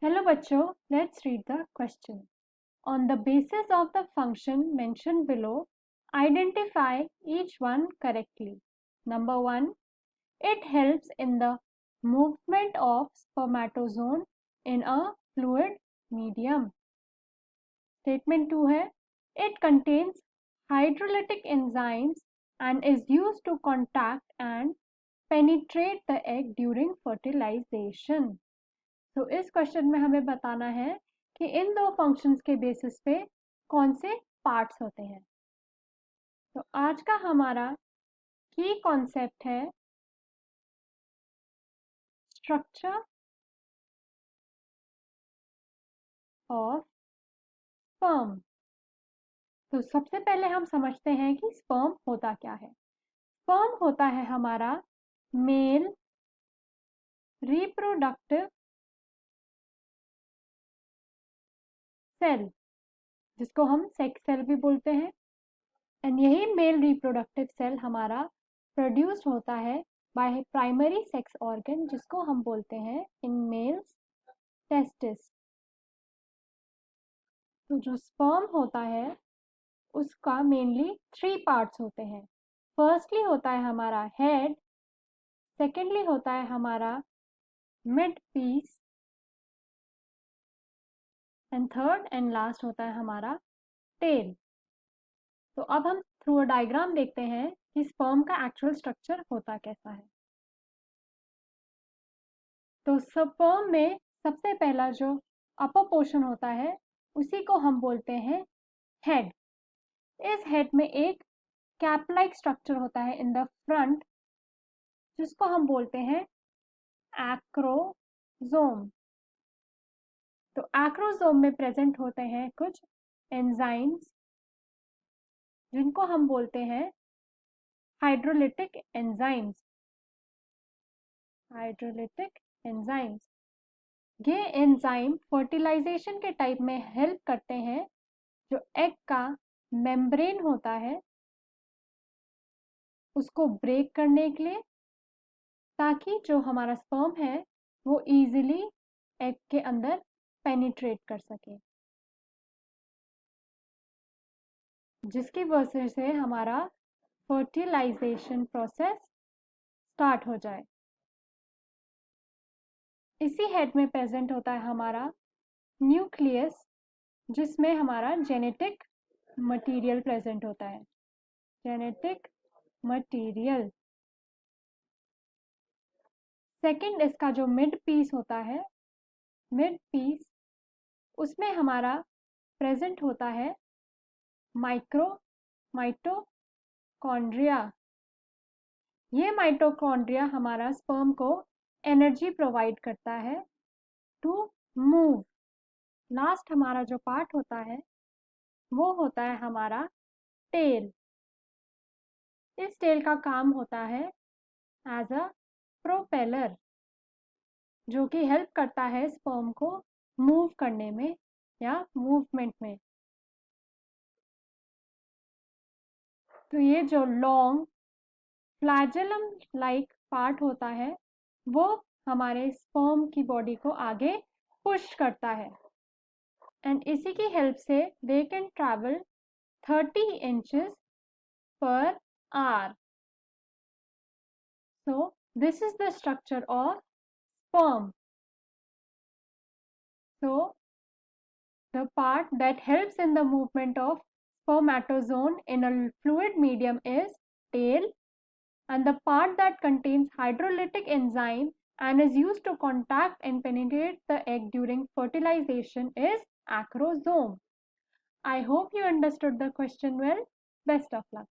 Hello bachcho, let's read the question. On the basis of the function mentioned below, identify each one correctly. Number 1, it helps in the movement of spermatozoon in a fluid medium. Statement 2 है, it contains hydrolytic enzymes and is used to contact and penetrate the egg during fertilization. तो इस question में हमें बताना है कि इन दो functions के बेसिस पे कौन से पार्ट्स होते हैं। तो आज का हमारा की कॉन्सेप्ट है स्ट्रक्चर ऑफ स्पर्म। तो सबसे पहले हम समझते हैं कि स्पर्म होता क्या है। स्पर्म होता है हमारा मेल रिप्रोडक्टिव सेल, जिसको हम सेक्स सेल भी बोलते हैं। एंड यही मेल रिप्रोडक्टिव सेल हमारा प्रोड्यूस होता है बाय प्राइमरी सेक्स ऑर्गन, जिसको हम बोलते हैं इन मेल्स टेस्टिस। तो जो स्पर्म होता है उसका मेनली 3 पार्ट्स होते हैं। फर्स्टली होता है हमारा हेड, सेकेंडली होता है हमारा mid piece, and third and last होता है हमारा टेल। तो अब हम थ्रू अ डायग्राम देखते हैं कि स्पर्म का एक्चुअल स्ट्रक्चर होता कैसा है। तो स्पर्म में सबसे पहला जो अपर पोर्शन होता है उसी को हम बोलते हैं हेड। इस हेड में एक कैप लाइक स्ट्रक्चर होता है इन द फ्रंट, जिसको हम बोलते हैं एक्रोजोम। तो एक्रोजोम में प्रेजेंट होते हैं कुछ एंजाइम्स, जिनको हम बोलते हैं हाइड्रोलिटिक एंजाइम्स। हाइड्रोलिटिक एंजाइम्स, ये एंजाइम फर्टिलाइजेशन के टाइप में हेल्प करते हैं जो एग का मेम्ब्रेन होता है उसको ब्रेक करने के लिए, ताकि जो हमारा स्पर्म है वो इजीली एग के अंदर पेनिट्रेट कर सके, जिसकी वजह से हमारा फर्टिलाइजेशन प्रोसेस स्टार्ट हो जाए। इसी हेड में प्रेजेंट होता है हमारा न्यूक्लियस, जिसमें हमारा जेनेटिक मटेरियल प्रेजेंट होता है। Genetic material. सेकंड, इसका जो मिड पीस होता है, मिड पीस, उसमें हमारा प्रेजेंट होता है माइटोकॉन्ड्रिया। ये माइटोकॉन्ड्रिया हमारा स्पर्म को एनर्जी प्रोवाइड करता है टू मूव। लास्ट हमारा जो पार्ट होता है वो होता है हमारा टेल। इस टेल का काम होता है एज अ प्रोपेलर, जो कि हेल्प करता है स्पर्म को मूव करने में या मूवमेंट में। तो ये जो लॉन्ग फ्लैजेलम लाइक पार्ट होता है वो हमारे स्पर्म की बॉडी को आगे पुश करता है, एंड इसी की हेल्प से they can travel 30 inches per hour. So this is the structure of sperm. So the part that helps in the movement of spermatozoon in a fluid medium is tail, and the part that contains hydrolytic enzyme and is used to contact and penetrate the egg during fertilization is acrosome. I hope you understood the question well. Best of luck.